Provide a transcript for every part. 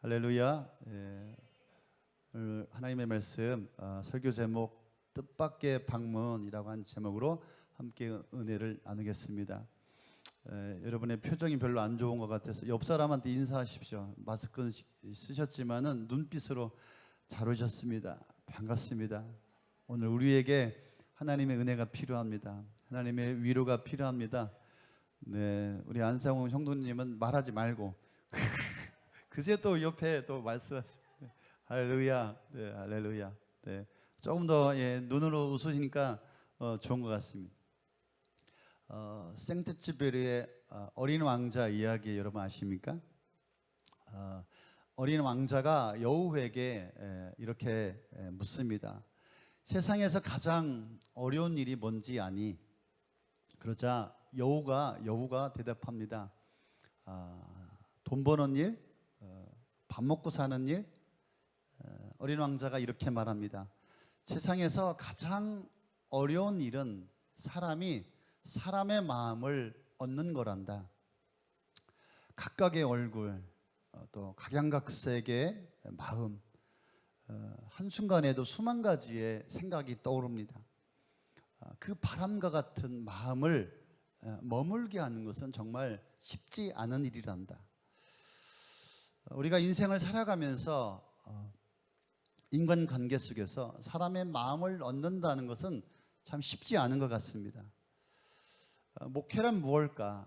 할렐루야. 오늘 하나님의 말씀 설교 제목 뜻밖의 방문이라고 한 제목으로 함께 은혜를 나누겠습니다. 여러분의 표정이 별로 안 좋은 것 같아서 옆 사람한테 인사하십시오. 마스크는 쓰셨지만은 눈빛으로 잘 오셨습니다. 반갑습니다. 오늘 우리에게 하나님의 은혜가 필요합니다. 하나님의 위로가 필요합니다. 네, 우리 안상홍 형도님은 말하지 말고 그새 또 옆에 또 말씀하시고 할렐루야, 네, 할렐루야. 네, 조금 더 눈으로 웃으시니까 좋은 것 같습니다. 생트치베리의 어린 왕자 이야기 여러분 아십니까? 어린 왕자가 여우에게 이렇게 묻습니다. 세상에서 가장 어려운 일이 뭔지 아니? 그러자 여우가 대답합니다. 돈 버는 일, 밥 먹고 사는 일. 어린 왕자가 이렇게 말합니다. 세상에서 가장 어려운 일은 사람이 사람의 마음을 얻는 거란다. 각각의 얼굴, 또 각양각색의 마음, 한순간에도 수만 가지의 생각이 떠오릅니다. 그 바람과 같은 마음을 머물게 하는 것은 정말 쉽지 않은 일이란다. 우리가 인생을 살아가면서 인간관계 속에서 사람의 마음을 얻는다는 것은 참 쉽지 않은 것 같습니다. 목회란 무엇일까?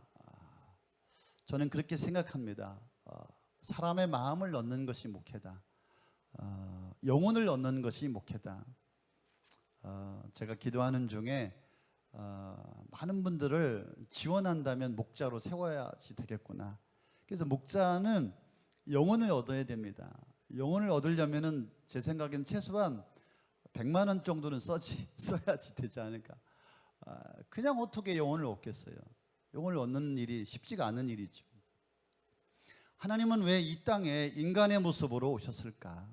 저는 그렇게 생각합니다. 사람의 마음을 얻는 것이 목회다. 영혼을 얻는 것이 목회다. 제가 기도하는 중에 많은 분들을 지원한다면 목자로 세워야지 되겠구나. 그래서 목자는 영혼을 얻어야 됩니다. 영혼을 얻으려면은 제 생각엔 최소한 100만 원 정도는 써야지 되지 않을까. 그냥 어떻게 영혼을 얻겠어요? 영혼을 얻는 일이 쉽지가 않은 일이죠. 하나님은 왜 이 땅에 인간의 모습으로 오셨을까?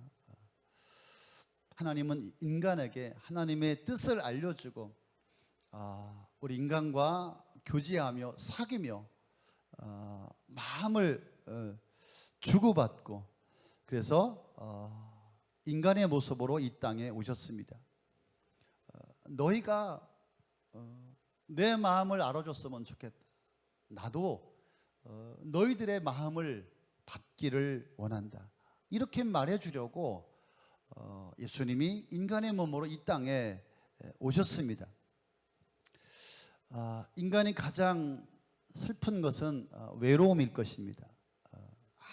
하나님은 인간에게 하나님의 뜻을 알려주고 우리 인간과 교제하며 사귀며 마음을 주고받고 그래서 인간의 모습으로 이 땅에 오셨습니다. 너희가 내 마음을 알아줬으면 좋겠다. 나도 너희들의 마음을 받기를 원한다. 이렇게 말해주려고 예수님이 인간의 몸으로 이 땅에 오셨습니다. 인간이 가장 슬픈 것은 외로움일 것입니다.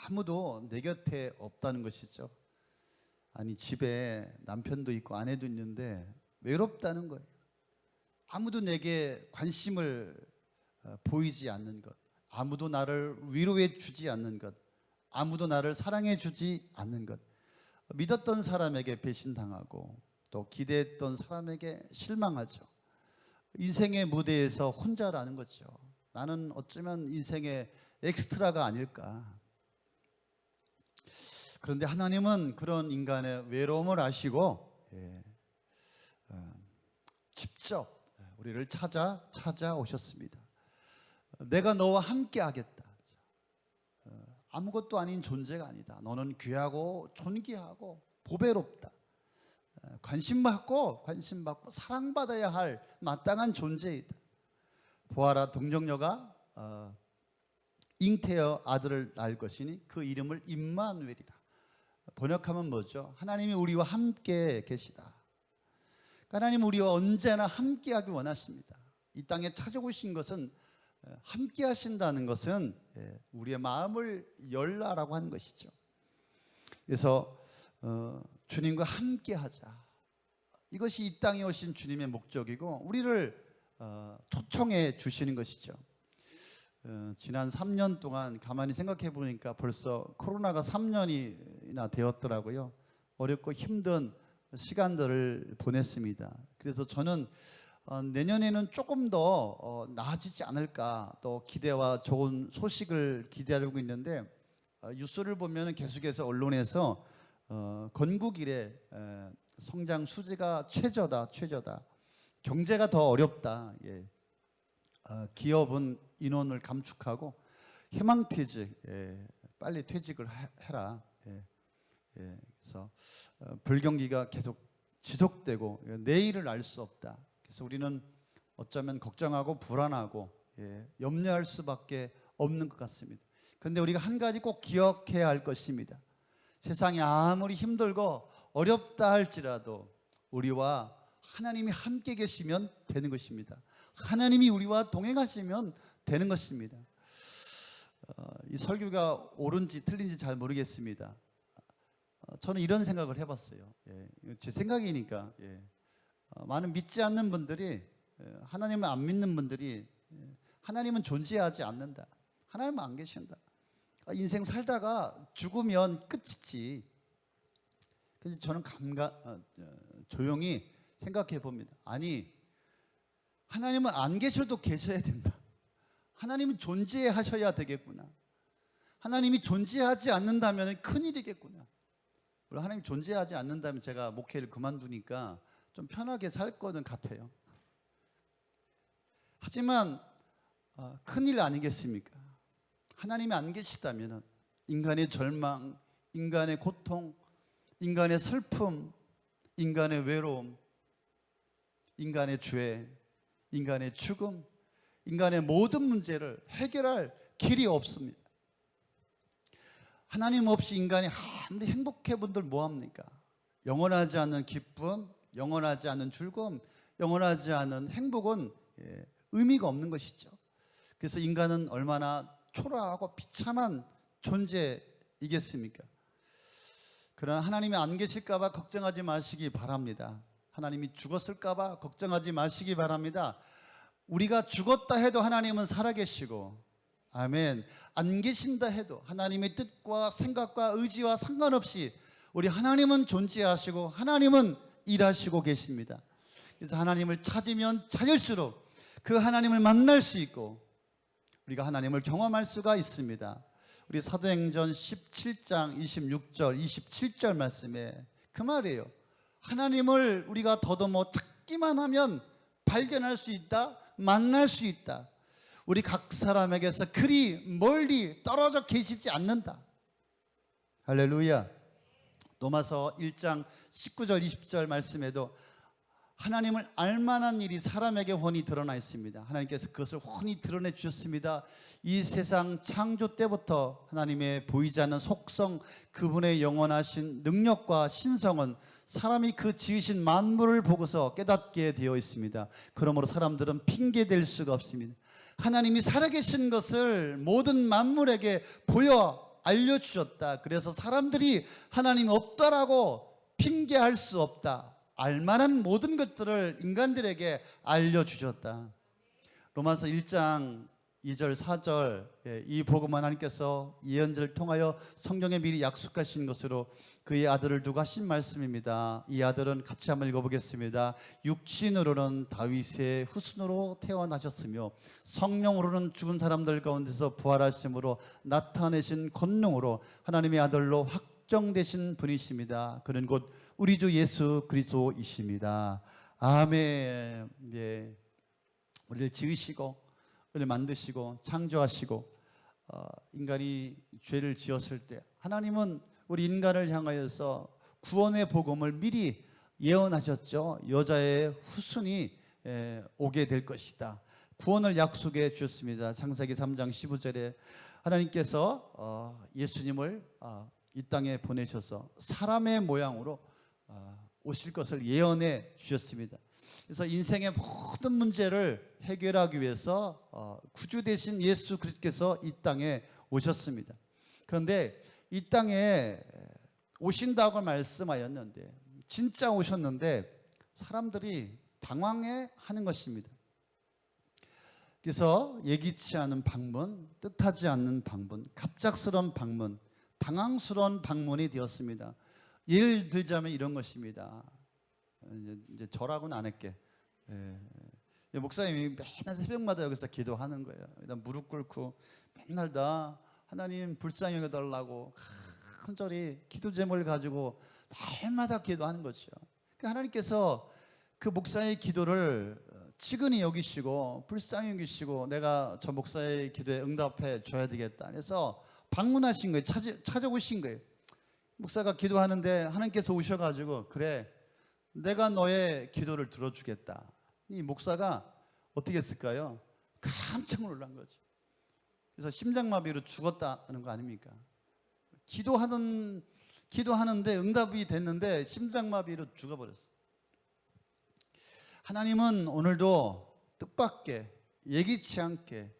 아무도 내 곁에 없다는 것이죠. 아니 집에 남편도 있고 아내도 있는데 외롭다는 거예요. 아무도 내게 관심을 보이지 않는 것, 아무도 나를 위로해 주지 않는 것, 아무도 나를 사랑해 주지 않는 것, 믿었던 사람에게 배신당하고 또 기대했던 사람에게 실망하죠. 인생의 무대에서 혼자라는 거죠. 나는 어쩌면 인생의 엑스트라가 아닐까. 그런데 하나님은 그런 인간의 외로움을 아시고 직접 우리를 찾아오셨습니다. 내가 너와 함께 하겠다. 아무것도 아닌 존재가 아니다. 너는 귀하고 존귀하고 보배롭다. 관심받고 사랑받아야 할 마땅한 존재이다. 보아라, 동정녀가 잉태여 아들을 낳을 것이니 그 이름을 임마누엘이라. 번역하면 뭐죠? 하나님이 우리와 함께 계시다. 하나님은 우리와 언제나 함께 하기 원하십니다. 이 땅에 찾아오신 것은 함께 하신다는 것은 우리의 마음을 열라라고 하는 것이죠. 그래서 주님과 함께 하자. 이것이 이 땅에 오신 주님의 목적이고 우리를 초청해 주시는 것이죠. 지난 3년 동안 가만히 생각해 보니까 벌써 코로나가 3년이나 되었더라고요. 어렵고 힘든 시간들을 보냈습니다. 그래서 저는 내년에는 조금 더 나아지지 않을까 또 기대와 좋은 소식을 기대하고 있는데 뉴스를 보면 계속해서 언론에서 건국 이래 성장 수지가 최저다. 경제가 더 어렵다. 기업은 인원을 감축하고 희망퇴직, 빨리 퇴직을 해라. 그래서 불경기가 계속 지속되고 내일을 알 수 없다. 그래서 우리는 어쩌면 걱정하고 불안하고 염려할 수밖에 없는 것 같습니다. 그런데 우리가 한 가지 꼭 기억해야 할 것입니다. 세상이 아무리 힘들고 어렵다 할지라도 우리와 하나님이 함께 계시면 되는 것입니다. 하나님이 우리와 동행하시면 되는 것입니다. 이 설교가 옳은지 틀린지 잘 모르겠습니다. 저는 이런 생각을 해봤어요. 제 생각이니까. 많은 믿지 않는 분들이, 하나님을 안 믿는 분들이 하나님은 존재하지 않는다, 하나님은 안 계신다, 인생 살다가 죽으면 끝이지. 그래서 저는 조용히 생각해 봅니다. 아니, 하나님은 안 계셔도 계셔야 된다. 하나님은 존재하셔야 되겠구나. 하나님이 존재하지 않는다면 큰일이겠구나. 물론 하나님이 존재하지 않는다면 제가 목회를 그만두니까 좀 편하게 살 거는 같아요. 하지만 큰일 아니겠습니까? 하나님이 안 계시다면 인간의 절망, 인간의 고통, 인간의 슬픔, 인간의 외로움, 인간의 죄, 인간의 죽음, 인간의 모든 문제를 해결할 길이 없습니다. 하나님 없이 인간이 아무리 행복해 분들 뭐합니까? 영원하지 않은 기쁨, 영원하지 않은 즐거움, 영원하지 않은 행복은 의미가 없는 것이죠. 그래서 인간은 얼마나 초라하고 비참한 존재이겠습니까? 그러나 하나님이 안 계실까 봐 걱정하지 마시기 바랍니다. 하나님이 죽었을까 봐 걱정하지 마시기 바랍니다. 우리가 죽었다 해도 하나님은 살아계시고, 아멘, 안 계신다 해도 하나님의 뜻과 생각과 의지와 상관없이 우리 하나님은 존재하시고 하나님은 일하시고 계십니다. 그래서 하나님을 찾으면 찾을수록 그 하나님을 만날 수 있고 우리가 하나님을 경험할 수가 있습니다. 우리 사도행전 17장 26절 27절 말씀에 그 말이에요. 하나님을 우리가 더듬어 찾기만 하면 발견할 수 있다, 만날 수 있다. 우리 각 사람에게서 그리 멀리 떨어져 계시지 않는다. 할렐루야. 로마서 1장 19절 20절 말씀에도 하나님을 알만한 일이 사람에게 훤히 드러나 있습니다. 하나님께서 그것을 훤히 드러내 주셨습니다. 이 세상 창조 때부터 하나님의 보이지 않는 속성, 그분의 영원하신 능력과 신성은 사람이 그 지으신 만물을 보고서 깨닫게 되어 있습니다. 그러므로 사람들은 핑계댈 수가 없습니다. 하나님이 살아계신 것을 모든 만물에게 보여 알려주셨다. 그래서 사람들이 하나님이 없다라고 핑계할 수 없다. 알만한 모든 것들을 인간들에게 알려주셨다. 로마서 1장 2절 4절 이 복음은 하나님께서 예언자를 통하여 성경에 미리 약속하신 것으로 그의 아들을 두고 하신 말씀입니다. 이 아들은 같이 한번 읽어보겠습니다. 육신으로는 다윗의 후손으로 태어나셨으며 성령으로는 죽은 사람들 가운데서 부활하심으로 나타내신 권능으로 하나님의 아들로 확정되신 분이십니다. 그는 곧 우리 주 예수 그리스도이십니다. 아멘. 예. 우리를 지으시고 우리를 만드시고 창조하시고 인간이 죄를 지었을 때 하나님은 우리 인간을 향하여서 구원의 복음을 미리 예언하셨죠. 여자의 후손이 오게 될 것이다. 구원을 약속해 주셨습니다. 창세기 3장 15절에 하나님께서 예수님을 이 땅에 보내셔서 사람의 모양으로 오실 것을 예언해 주셨습니다. 그래서 인생의 모든 문제를 해결하기 위해서 구주 되신 예수 그리스도께서 이 땅에 오셨습니다. 그런데 이 땅에 오신다고 말씀하였는데 진짜 오셨는데 사람들이 당황해 하는 것입니다. 그래서 예기치 않은 방문, 뜻하지 않는 방문, 갑작스러운 방문, 당황스러운 방문이 되었습니다. 예를 들자면 이런 것입니다. 이제 저라고는 안 할게. 목사님이 맨날 새벽마다 여기서 기도하는 거예요. 일단 무릎 꿇고 맨날 다 하나님 불쌍히 여겨달라고 간절히 기도 제목을 가지고 날마다 기도하는 거죠. 하나님께서 그 목사의 기도를 치근히 여기시고 불쌍히 여기시고 내가 저 목사의 기도에 응답해 줘야 되겠다. 그래서 방문하신 거예요. 찾아오신 거예요. 목사가 기도하는데 하나님께서 오셔가지고 그래 내가 너의 기도를 들어주겠다. 이 목사가 어떻게 했을까요? 깜짝 놀란 거죠. 그래서 심장마비로 죽었다는 거 아닙니까? 기도하는데 응답이 됐는데 심장마비로 죽어버렸어요. 하나님은 오늘도 뜻밖의 예기치 않게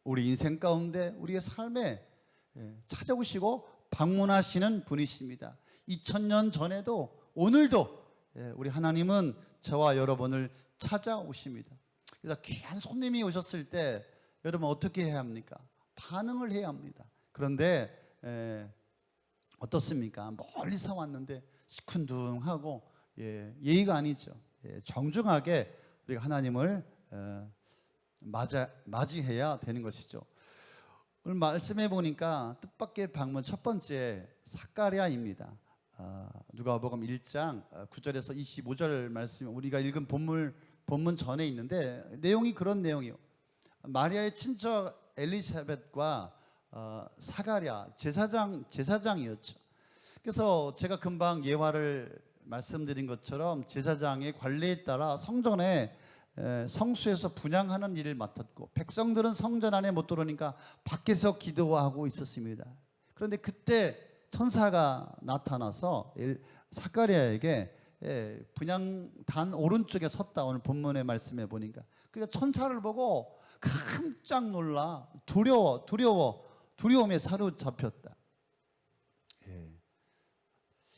우리 인생 가운데 우리의 삶에 찾아오시고 방문하시는 분이십니다. 2000년 전에도 오늘도 우리 하나님은 저와 여러분을 찾아오십니다. 그래서 귀한 손님이 오셨을 때 여러분 어떻게 해야 합니까? 반응을 해야 합니다. 그런데 어떻습니까? 멀리서 왔는데 시큰둥하고 예의가 아니죠. 정중하게 우리가 하나님을 맞이해야 되는 것이죠. 오늘 말씀해 보니까 뜻밖의 방문 첫 번째 사가랴입니다. 누가복음 1장 9절에서 25절 말씀 우리가 읽은 본문 전에 있는데 내용이 그런 내용이요. 마리아의 친척 엘리사벳과 사가랴 제사장이었죠. 그래서 제가 금방 예화를 말씀드린 것처럼 제사장의 관례에 따라 성전에 성수에서 분향하는 일을 맡았고 백성들은 성전 안에 못 들어오니까 밖에서 기도하고 있었습니다. 그런데 그때 천사가 나타나서 사가랴에게 분향단 오른쪽에 섰다. 오늘 본문의 말씀에 보니까 그러니까 천사를 보고 깜짝 놀라 두려움에 사로잡혔다.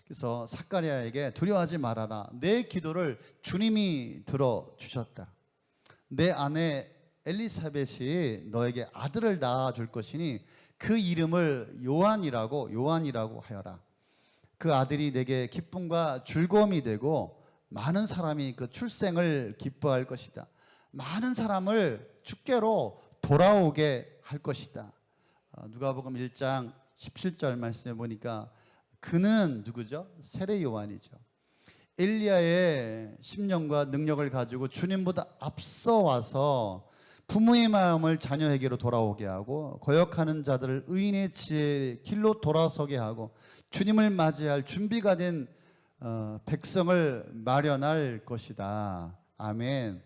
그래서 사가랴에게 두려워하지 말아라. 내 기도를 주님이 들어주셨다. 내 아내 엘리사벳이 너에게 아들을 낳아줄 것이니 그 이름을 요한이라고 하여라. 그 아들이 내게 기쁨과 즐거움이 되고 많은 사람이 그 출생을 기뻐할 것이다. 많은 사람을 주께로 돌아오게 할 것이다. 누가복음 1장 17절 말씀해 보니까 그는 누구죠? 세례 요한이죠. 엘리야의 심령과 능력을 가지고 주님보다 앞서 와서 부모의 마음을 자녀에게로 돌아오게 하고 거역하는 자들을 의인의 지혜의 길로 돌아서게 하고 주님을 맞이할 준비가 된 백성을 마련할 것이다. 아멘.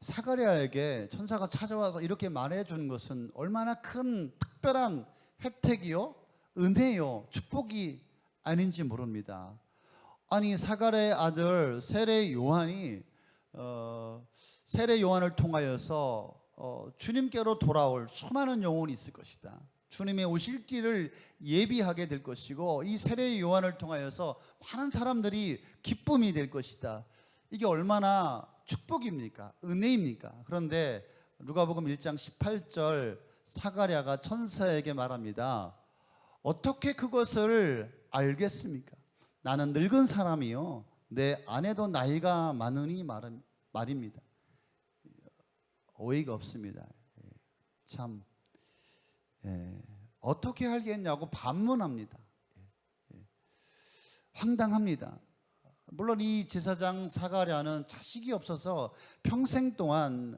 사가랴에게 천사가 찾아와서 이렇게 말해준 것은 얼마나 큰 특별한 혜택이요, 은혜요, 축복이 아닌지 모릅니다. 아니 사가랴의 아들 세례 요한이 세례 요한을 통하여서 주님께로 돌아올 수많은 영혼이 있을 것이다. 주님의 오실 길을 예비하게 될 것이고 이 세례 요한을 통하여서 많은 사람들이 기쁨이 될 것이다. 이게 얼마나 축복입니까? 은혜입니까? 그런데 누가복음 1장 18절 사가랴가 천사에게 말합니다. 어떻게 그것을 알겠습니까? 나는 늙은 사람이요 내 아내도 나이가 많으니 말입니다. 어이가 없습니다. 참 어떻게 알겠냐고 반문합니다. 황당합니다. 물론 이 제사장 사가랴는 자식이 없어서 평생 동안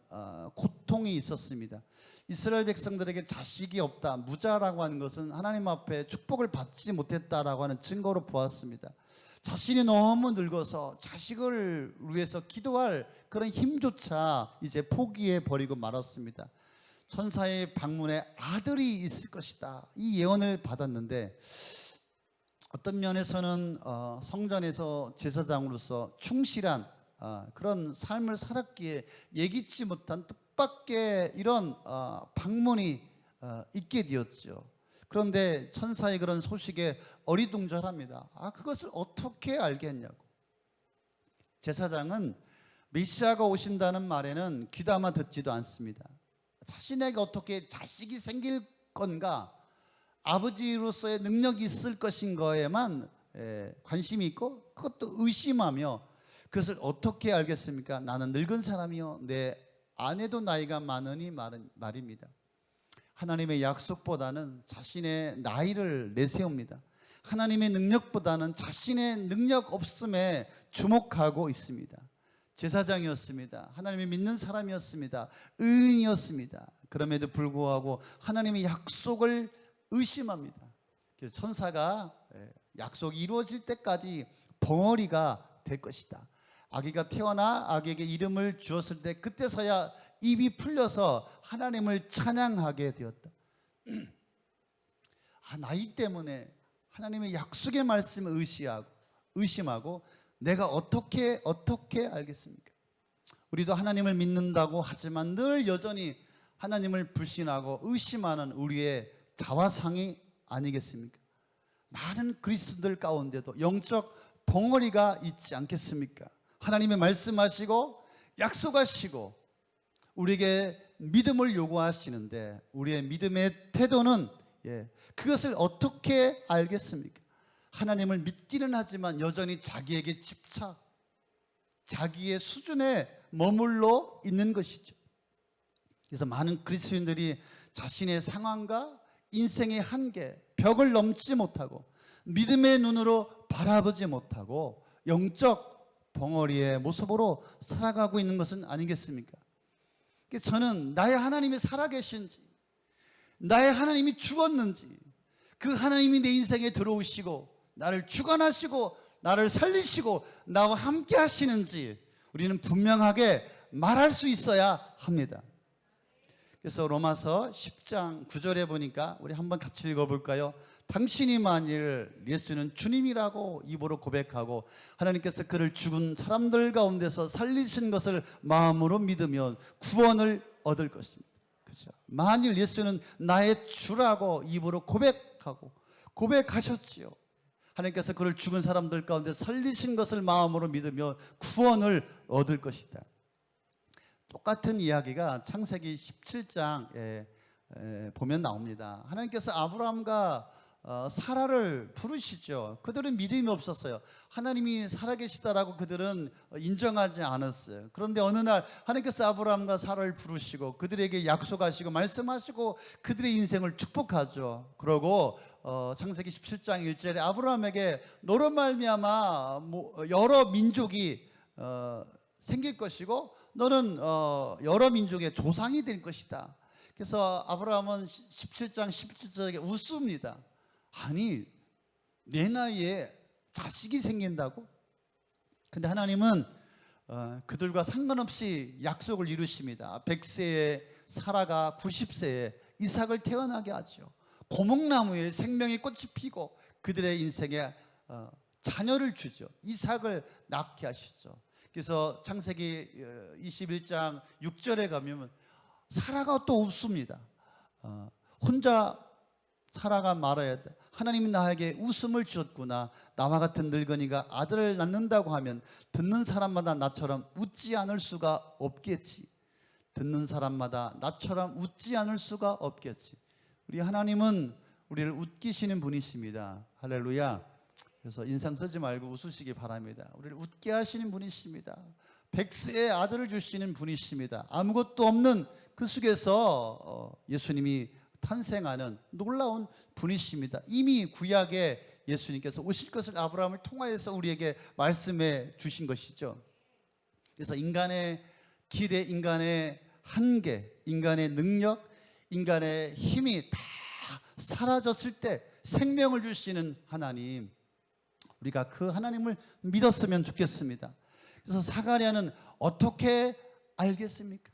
고통이 있었습니다. 이스라엘 백성들에게 자식이 없다, 무자라고 하는 것은 하나님 앞에 축복을 받지 못했다라고 하는 증거로 보았습니다. 자신이 너무 늙어서 자식을 위해서 기도할 그런 힘조차 이제 포기해 버리고 말았습니다. 천사의 방문에 아들이 있을 것이다, 이 예언을 받았는데 어떤 면에서는 성전에서 제사장으로서 충실한 그런 삶을 살았기에 예기치 못한 뜻밖의 이런 방문이 있게 되었죠. 그런데 천사의 그런 소식에 어리둥절합니다. 그것을 어떻게 알겠냐고. 제사장은 메시아가 오신다는 말에는 귀담아 듣지도 않습니다. 자신에게 어떻게 자식이 생길 건가, 아버지로서의 능력이 있을 것인 거에만 관심이 있고 그것도 의심하며 그것을 어떻게 알겠습니까? 나는 늙은 사람이요 내 아내도 나이가 많으니 말입니다. 하나님의 약속보다는 자신의 나이를 내세웁니다. 하나님의 능력보다는 자신의 능력 없음에 주목하고 있습니다. 제사장이었습니다. 하나님을 믿는 사람이었습니다. 의인이었습니다. 그럼에도 불구하고 하나님의 약속을 의심합니다. 그래서 천사가 약속이 이루어질 때까지 벙어리가 될 것이다. 아기가 태어나 아기에게 이름을 주었을 때 그때서야 입이 풀려서 하나님을 찬양하게 되었다. 나이 때문에 하나님의 약속의 말씀을 의심하고 내가 어떻게 알겠습니까? 우리도 하나님을 믿는다고 하지만 늘 여전히 하나님을 불신하고 의심하는 우리의 자화상이 아니겠습니까? 많은 그리스도인들 가운데도 영적 벙어리가 있지 않겠습니까? 하나님의 말씀하시고 약속하시고 우리에게 믿음을 요구하시는데 우리의 믿음의 태도는 그것을 어떻게 알겠습니까? 하나님을 믿기는 하지만 여전히 자기에게 집착, 자기의 수준에 머물러 있는 것이죠. 그래서 많은 그리스도인들이 자신의 상황과 인생의 한계, 벽을 넘지 못하고 믿음의 눈으로 바라보지 못하고 영적 벙어리의 모습으로 살아가고 있는 것은 아니겠습니까? 저는 나의 하나님이 살아계신지, 나의 하나님이 죽었는지, 그 하나님이 내 인생에 들어오시고 나를 주관하시고 나를 살리시고 나와 함께 하시는지 우리는 분명하게 말할 수 있어야 합니다. 그래서 로마서 10장 9절에 보니까 우리 한번 같이 읽어볼까요? 당신이 만일 예수는 주님이라고 입으로 고백하고 하나님께서 그를 죽은 사람들 가운데서 살리신 것을 마음으로 믿으면 구원을 얻을 것입니다. 그렇죠? 만일 예수는 나의 주라고 입으로 고백하셨지요. 하나님께서 그를 죽은 사람들 가운데 살리신 것을 마음으로 믿으며 구원을 얻을 것이다. 똑같은 이야기가 창세기 17장에 보면 나옵니다. 하나님께서 아브라함과 사라를 부르시죠. 그들은 믿음이 없었어요. 하나님이 살아계시다라고 그들은 인정하지 않았어요. 그런데 어느 날 하나님께서 아브라함과 사라를 부르시고 그들에게 약속하시고 말씀하시고 그들의 인생을 축복하죠. 그러고 창세기 17장 1절에 아브라함에게 너로 말미암아 여러 민족이 생길 것이고 너는 여러 민족의 조상이 될 것이다. 그래서 아브라함은 17장 17절에 웃습니다. 아니 내 나이에 자식이 생긴다고? 근데 하나님은 그들과 상관없이 약속을 이루십니다. 100세에 사라가 90세에 이삭을 태어나게 하죠. 고목나무에 생명의 꽃이 피고 그들의 인생에 자녀를 주죠. 이삭을 낳게 하시죠. 그래서 창세기 21장 6절에 가면 사라가 또 웃습니다. 혼자 사라가 말해야 돼. 하나님이 나에게 웃음을 주셨구나. 나와 같은 늙은이가 아들을 낳는다고 하면 듣는 사람마다 나처럼 웃지 않을 수가 없겠지. 듣는 사람마다 나처럼 웃지 않을 수가 없겠지. 우리 하나님은 우리를 웃기시는 분이십니다. 할렐루야. 그래서 인상 쓰지 말고 웃으시기 바랍니다. 우리를 웃게 하시는 분이십니다. 100세의 아들을 주시는 분이십니다. 아무것도 없는 그 속에서 예수님이 탄생하는 놀라운 분이십니다. 이미 구약에 예수님께서 오실 것을 아브라함을 통하여서 우리에게 말씀해 주신 것이죠. 그래서 인간의 기대, 인간의 한계, 인간의 능력, 인간의 힘이 다 사라졌을 때 생명을 주시는 하나님, 우리가 그 하나님을 믿었으면 좋겠습니다. 그래서 사가랴는 어떻게 알겠습니까?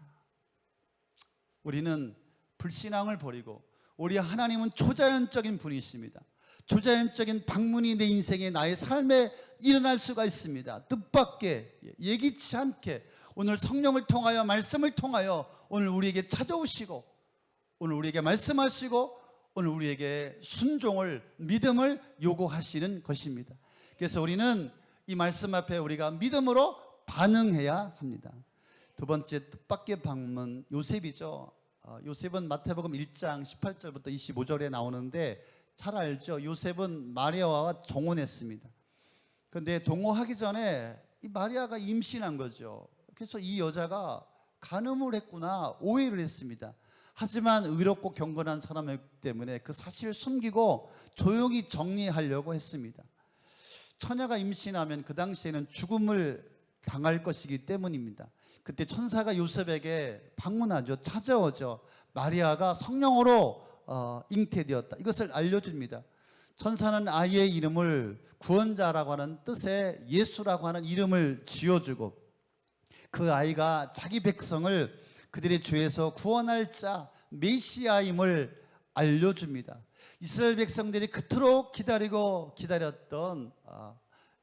우리는 불신앙을 버리고 우리 하나님은 초자연적인 분이십니다. 초자연적인 방문이 내 인생에 나의 삶에 일어날 수가 있습니다. 뜻밖의 예기치 않게 오늘 성령을 통하여 말씀을 통하여 오늘 우리에게 찾아오시고 오늘 우리에게 말씀하시고 오늘 우리에게 순종을 믿음을 요구하시는 것입니다. 그래서 우리는 이 말씀 앞에 우리가 믿음으로 반응해야 합니다. 두 번째 뜻밖의 방문 요셉이죠. 요셉은 마태복음 1장 18절부터 25절에 나오는데 잘 알죠. 요셉은 마리아와 정혼했습니다. 그런데 동거하기 전에 이 마리아가 임신한 거죠. 그래서 이 여자가 간음을 했구나 오해를 했습니다. 하지만 의롭고 경건한 사람이기 때문에 그 사실을 숨기고 조용히 정리하려고 했습니다. 처녀가 임신하면 그 당시에는 죽음을 당할 것이기 때문입니다. 그때 천사가 요셉에게 방문하죠. 찾아오죠. 마리아가 성령으로 잉태되었다. 이것을 알려줍니다. 천사는 아이의 이름을 구원자라고 하는 뜻의 예수라고 하는 이름을 지어주고 그 아이가 자기 백성을 그들의 죄에서 구원할 자 메시아임을 알려줍니다. 이스라엘 백성들이 그토록 기다리고 기다렸던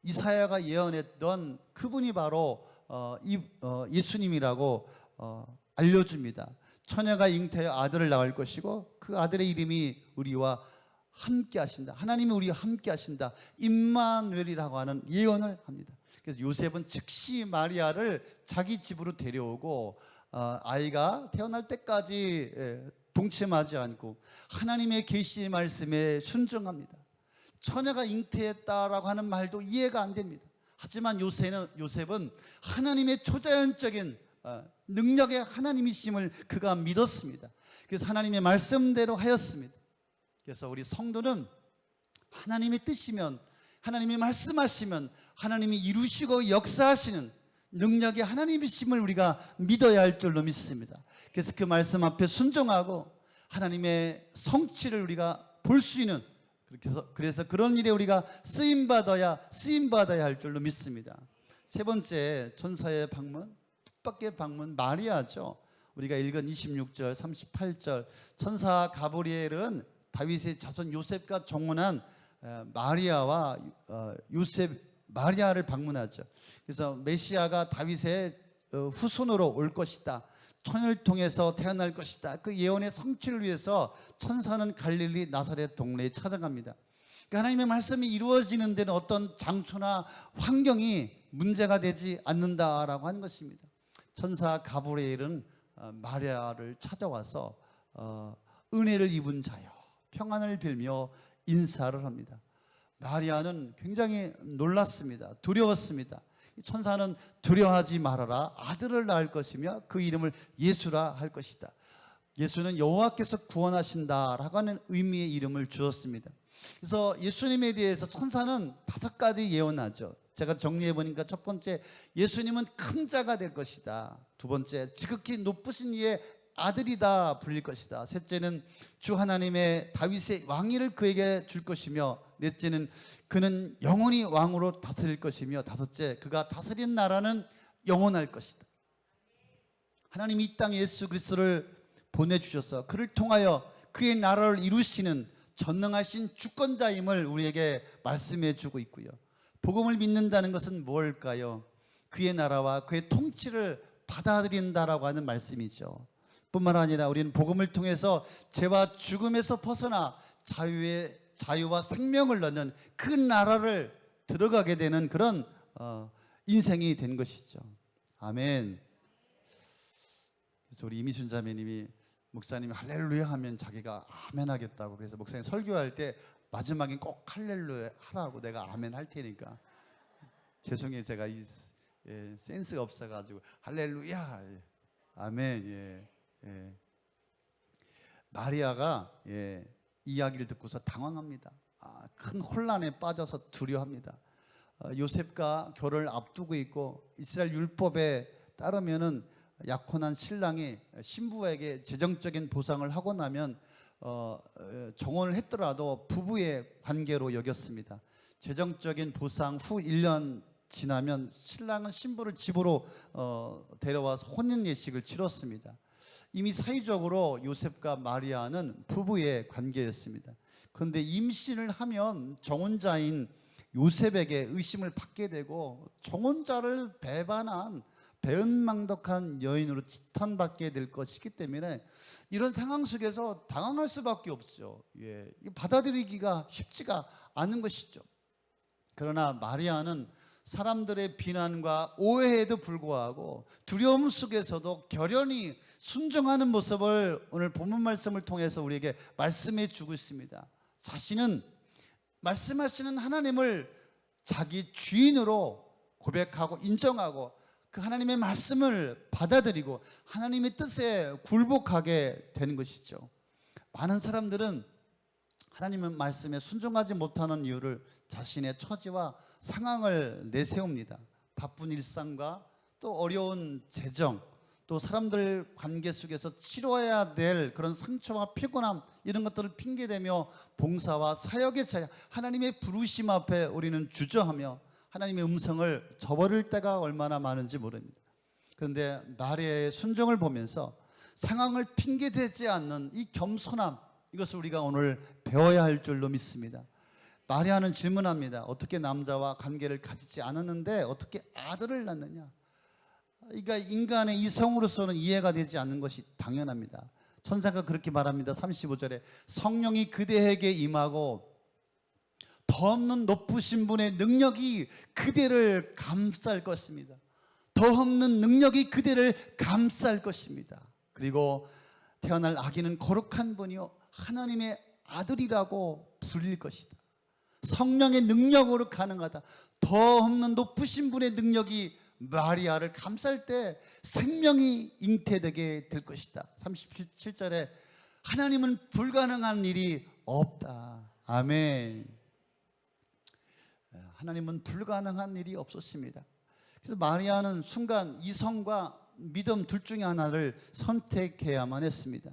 이사야가 예언했던 그분이 바로 예수님이라고 알려줍니다. 처녀가 잉태하여 아들을 낳을 것이고 그 아들의 이름이 우리와 함께 하신다. 하나님이 우리와 함께 하신다. 임마누엘이라고 하는 예언을 합니다. 그래서 요셉은 즉시 마리아를 자기 집으로 데려오고 아이가 태어날 때까지 동침하지 않고 하나님의 계시의 말씀에 순종합니다. 처녀가 잉태했다라고 하는 말도 이해가 안 됩니다. 하지만 요셉은 하나님의 초자연적인 능력의 하나님이심을 그가 믿었습니다. 그래서 하나님의 말씀대로 하였습니다. 그래서 우리 성도는 하나님의 뜻이면, 하나님이 말씀하시면 하나님이 이루시고 역사하시는 능력의 하나님이심을 우리가 믿어야 할 줄로 믿습니다. 그래서 그 말씀 앞에 순종하고 하나님의 성취를 우리가 볼 수 있는, 그래서 그런 일에 우리가 쓰임받아야 할 줄로 믿습니다. 세 번째 천사의 방문, 뜻밖의 방문, 마리아죠. 우리가 읽은 26절 38절 천사 가브리엘은 다윗의 자손 요셉과 정혼한 마리아와 마리아를 방문하죠. 그래서 메시아가 다윗의 후손으로 올 것이다, 처녀를 통해서 태어날 것이다, 그 예언의 성취를 위해서 천사는 갈릴리 나사렛 동네에 찾아갑니다. 그러니까 하나님의 말씀이 이루어지는 데는 어떤 장소나 환경이 문제가 되지 않는다라고 하는 것입니다. 천사 가브리엘은 마리아를 찾아와서 은혜를 입은 자여 평안을 빌며 인사를 합니다. 마리아는 굉장히 놀랐습니다. 두려웠습니다. 천사는 두려워하지 말아라, 아들을 낳을 것이며 그 이름을 예수라 할 것이다. 예수는 여호와께서 구원하신다라고 하는 의미의 이름을 주었습니다. 그래서 예수님에 대해서 천사는 5가지 예언하죠. 제가 정리해 보니까 첫 번째, 예수님은 큰 자가 될 것이다. 두 번째, 지극히 높으신 이의 아들이다 불릴 것이다. 셋째는 주 하나님의 다윗의 왕위를 그에게 줄 것이며, 넷째는 그는 영원히 왕으로 다스릴 것이며, 다섯째, 그가 다스린 나라는 영원할 것이다. 하나님이 이 땅에 예수 그리스도를 보내주셔서 그를 통하여 그의 나라를 이루시는 전능하신 주권자임을 우리에게 말씀해 주고 있고요. 복음을 믿는다는 것은 뭘까요? 그의 나라와 그의 통치를 받아들인다라고 하는 말씀이죠. 뿐만 아니라 우리는 복음을 통해서 죄와 죽음에서 벗어나 자유와 생명을 얻는 그 나라를 들어가게 되는 그런 인생이 된 것이죠. 아멘. 그래서 우리 이미순 자매님이 목사님이 할렐루야 하면 자기가 아멘 하겠다고, 그래서 목사님 설교할 때 마지막엔 꼭 할렐루야 하라고 내가 아멘 할 테니까. 죄송해요, 제가 센스가 없어가지고 할렐루야 아멘. 마리아가 이야기를 듣고서 당황합니다. 큰 혼란에 빠져서 두려워합니다. 요셉과 결혼을 앞두고 있고 이스라엘 율법에 따르면은 약혼한 신랑이 신부에게 재정적인 보상을 하고 나면 정혼을 했더라도 부부의 관계로 여겼습니다. 재정적인 보상 후 1년 지나면 신랑은 신부를 집으로 데려와서 혼인 예식을 치렀습니다. 이미 사회적으로 요셉과 마리아는 부부의 관계였습니다. 그런데 임신을 하면 정혼자인 요셉에게 의심을 받게 되고 정혼자를 배반한 배은망덕한 여인으로 지탄받게 될 것이기 때문에 이런 상황 속에서 당황할 수밖에 없죠. 받아들이기가 쉽지가 않은 것이죠. 그러나 마리아는 사람들의 비난과 오해에도 불구하고 두려움 속에서도 결연히 순종하는 모습을 오늘 본문 말씀을 통해서 우리에게 말씀해 주고 있습니다. 자신은 말씀하시는 하나님을 자기 주인으로 고백하고 인정하고 그 하나님의 말씀을 받아들이고 하나님의 뜻에 굴복하게 되는 것이죠. 많은 사람들은 하나님의 말씀에 순종하지 못하는 이유를 자신의 처지와 상황을 내세웁니다. 바쁜 일상과 또 어려운 재정, 또 사람들 관계 속에서 치료해야 될 그런 상처와 피곤함 이런 것들을 핑계대며 봉사와 사역의 차이, 하나님의 부르심 앞에 우리는 주저하며 하나님의 음성을 저버릴 때가 얼마나 많은지 모릅니다. 그런데 마리아의 순종을 보면서 상황을 핑계대지 않는 이 겸손함, 이것을 우리가 오늘 배워야 할 줄로 믿습니다. 마리아는 질문합니다. 어떻게 남자와 관계를 가지지 않았는데 어떻게 아들을 낳느냐? 그러니까 인간의 이성으로서는 이해가 되지 않는 것이 당연합니다. 천사가 그렇게 말합니다. 35절에 성령이 그대에게 임하고 더 없는 높으신 분의 능력이 그대를 감쌀 것입니다. 더 없는 능력이 그대를 감쌀 것입니다. 그리고 태어날 아기는 거룩한 분이요 하나님의 아들이라고 불릴 것이다. 성령의 능력으로 가능하다. 더 없는 높으신 분의 능력이 마리아를 감쌀 때 생명이 잉태되게 될 것이다. 37절에 하나님은 불가능한 일이 없다. 아멘. 하나님은 불가능한 일이 없었습니다. 그래서 마리아는 순간 이성과 믿음 둘 중에 하나를 선택해야만 했습니다.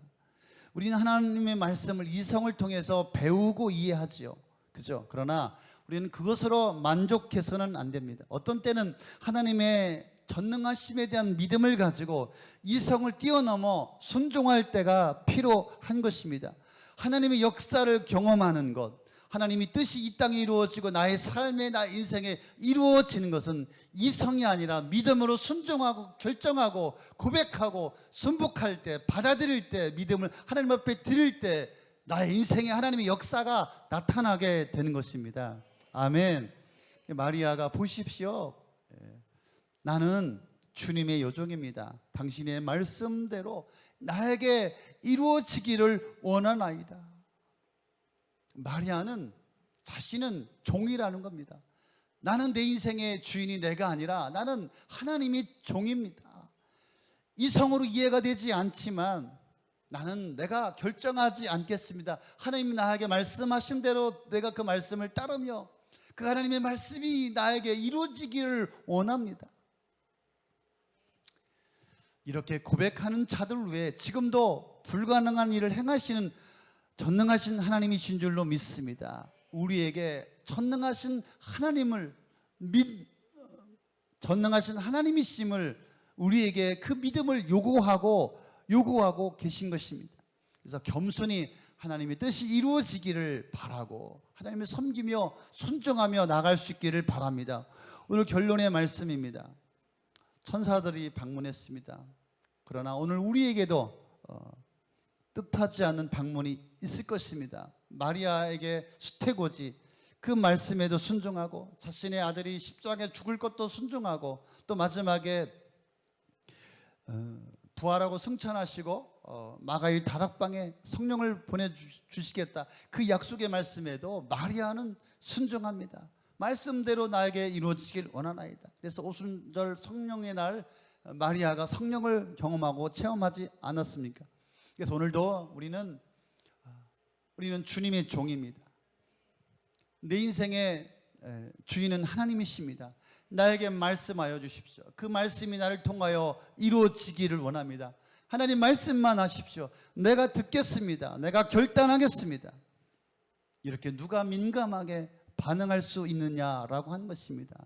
우리는 하나님의 말씀을 이성을 통해서 배우고 이해하지요. 그죠? 그러나 우리는 그것으로 만족해서는 안 됩니다. 어떤 때는 하나님의 전능하심에 대한 믿음을 가지고 이성을 뛰어넘어 순종할 때가 필요한 것입니다. 하나님의 역사를 경험하는 것, 하나님이 뜻이 이 땅에 이루어지고 나의 삶에, 나의 인생에 이루어지는 것은 이성이 아니라 믿음으로 순종하고 결정하고 고백하고 순복할 때, 받아들일 때, 믿음을 하나님 앞에 드릴 때 나의 인생에 하나님의 역사가 나타나게 되는 것입니다. 아멘. 마리아가 보십시오. 나는 주님의 여종입니다. 당신의 말씀대로 나에게 이루어지기를 원하나이다. 마리아는 자신은 종이라는 겁니다. 나는 내 인생의 주인이 내가 아니라 나는 하나님의 종입니다. 이성으로 이해가 되지 않지만 나는 내가 결정하지 않겠습니다. 하나님이 나에게 말씀하신 대로 내가 그 말씀을 따르며 그 하나님의 말씀이 나에게 이루어지기를 원합니다. 이렇게 고백하는 자들 외에 지금도 불가능한 일을 행하시는 전능하신 하나님이신 줄로 믿습니다. 우리에게 전능하신 하나님을 전능하신 하나님이심을 우리에게 그 믿음을 요구하고 계신 것입니다. 그래서 겸손히 하나님의 뜻이 이루어지기를 바라고 하나님을 섬기며 순종하며 나갈 수 있기를 바랍니다. 오늘 결론의 말씀입니다. 천사들이 방문했습니다. 그러나 오늘 우리에게도 뜻하지 않는 방문이 있을 것입니다. 마리아에게 수태고지 그 말씀에도 순종하고 자신의 아들이 십자가에 죽을 것도 순종하고 또 마지막에 부활하고 승천하시고 마가의 다락방에 성령을 보내주시겠다 그 약속의 말씀에도 마리아는 순종합니다. 말씀대로 나에게 이루어지길 원하나이다. 그래서 오순절 성령의 날 마리아가 성령을 경험하고 체험하지 않았습니까? 그래서 오늘도 우리는 주님의 종입니다. 내 인생의 주인은 하나님이십니다. 나에게 말씀하여 주십시오. 그 말씀이 나를 통하여 이루어지기를 원합니다. 하나님 말씀만 하십시오. 내가 듣겠습니다. 내가 결단하겠습니다. 이렇게 누가 민감하게 반응할 수 있느냐라고 한 것입니다.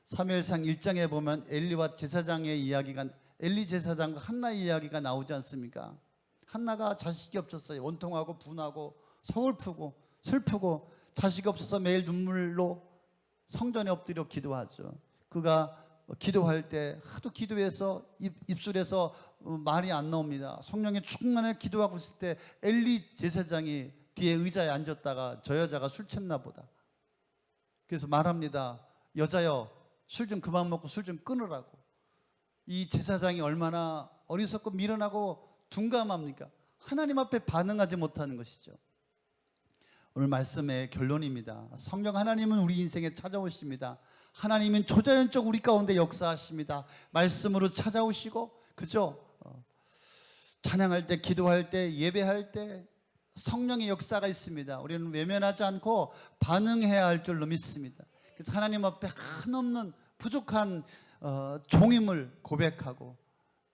사무엘상 1장에 보면 엘리와 제사장의 이야기가, 엘리 제사장과 한나의 이야기가 나오지 않습니까? 한나가 자식이 없었어요. 원통하고 분하고 서글프고 슬프고 자식이 없어서 매일 눈물로 성전에 엎드려 기도하죠. 그가 기도할 때 하도 기도해서 입술에서 말이 안 나옵니다. 성령에 충만해 기도하고 있을 때 엘리 제사장이 뒤에 의자에 앉았다가 저 여자가 술 챘나 보다. 그래서 말합니다. 여자여, 술 좀 그만 먹고 술 좀 끊으라고. 이 제사장이 얼마나 어리석고 미련하고 둔감합니까? 하나님 앞에 반응하지 못하는 것이죠. 오늘 말씀의 결론입니다. 성령 하나님은 우리 인생에 찾아오십니다. 하나님은 초자연적 우리 가운데 역사하십니다. 말씀으로 찾아오시고, 그죠? 찬양할 때, 기도할 때, 예배할 때 성령의 역사가 있습니다. 우리는 외면하지 않고 반응해야 할 줄로 믿습니다. 그래서 하나님 앞에 한없는 부족한 종임을 고백하고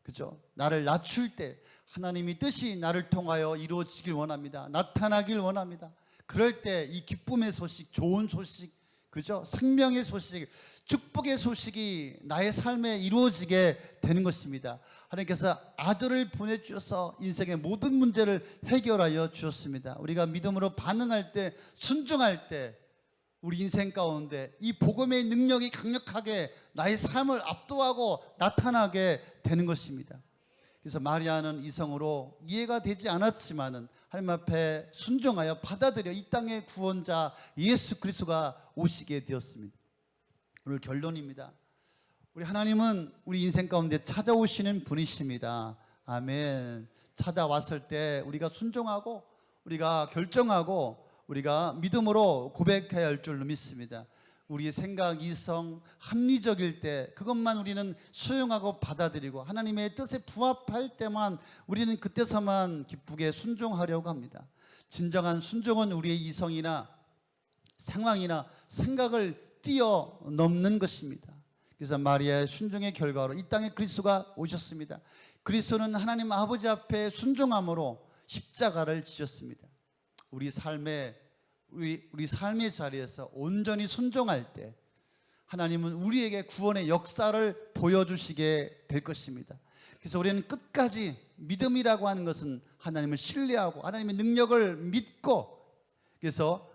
그죠? 나를 낮출 때 하나님이 뜻이 나를 통하여 이루어지길 원합니다. 나타나길 원합니다. 그럴 때 이 기쁨의 소식, 좋은 소식, 그죠? 생명의 소식, 축복의 소식이 나의 삶에 이루어지게 되는 것입니다. 하나님께서 아들을 보내주셔서 인생의 모든 문제를 해결하여 주셨습니다. 우리가 믿음으로 반응할 때, 순종할 때 우리 인생 가운데 이 복음의 능력이 강력하게 나의 삶을 압도하고 나타나게 되는 것입니다. 그래서 마리아는 이성으로 이해가 되지 않았지만은 하나님 앞에 순종하여 받아들여 이 땅의 구원자 예수 그리스도가 오시게 되었습니다. 오늘 결론입니다. 우리 하나님은 우리 인생 가운데 찾아오시는 분이십니다. 아멘. 찾아왔을 때 우리가 순종하고 우리가 결정하고 우리가 믿음으로 고백해야 할 줄로 믿습니다. 우리의 생각, 이성, 합리적일 때 그것만 우리는 수용하고 받아들이고 하나님의 뜻에 부합할 때만 우리는 그때서만 기쁘게 순종하려고 합니다. 진정한 순종은 우리의 이성이나 상황이나 생각을 뛰어넘는 것입니다. 그래서 마리아의 순종의 결과로 이 땅에 그리스도가 오셨습니다. 그리스도는 하나님 아버지 앞에 순종함으로 십자가를 지셨습니다. 우리 삶의 자리에서 온전히 순종할 때 하나님은 우리에게 구원의 역사를 보여주시게 될 것입니다. 그래서 우리는 끝까지 믿음이라고 하는 것은 하나님을 신뢰하고 하나님의 능력을 믿고 그래서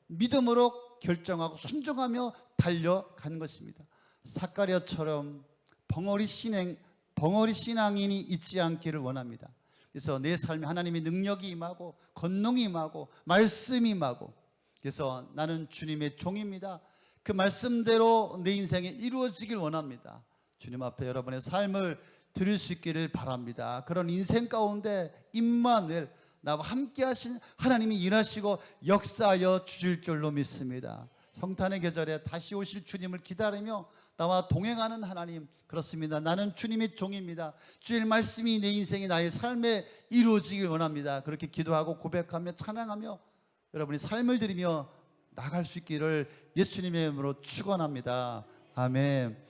믿음으로 결정하고 순종하며 달려가는 것입니다. 사가랴처럼 벙어리 신앙인이 있지 않기를 원합니다. 그래서 내 삶에 하나님의 능력이 임하고 권능이 임하고 말씀이 임하고 그래서 나는 주님의 종입니다. 그 말씀대로 내 인생에 이루어지길 원합니다. 주님 앞에 여러분의 삶을 드릴 수 있기를 바랍니다. 그런 인생 가운데 임마누엘 나와 함께 하신 하나님이 일하시고 역사하여 주실 줄로 믿습니다. 성탄의 계절에 다시 오실 주님을 기다리며 나와 동행하는 하나님, 그렇습니다. 나는 주님의 종입니다. 주의 말씀이 내 인생이 나의 삶에 이루어지길 원합니다. 그렇게 기도하고 고백하며 찬양하며 여러분이 삶을 드리며 나갈 수 있기를 예수님의 이름으로 축원합니다. 아멘.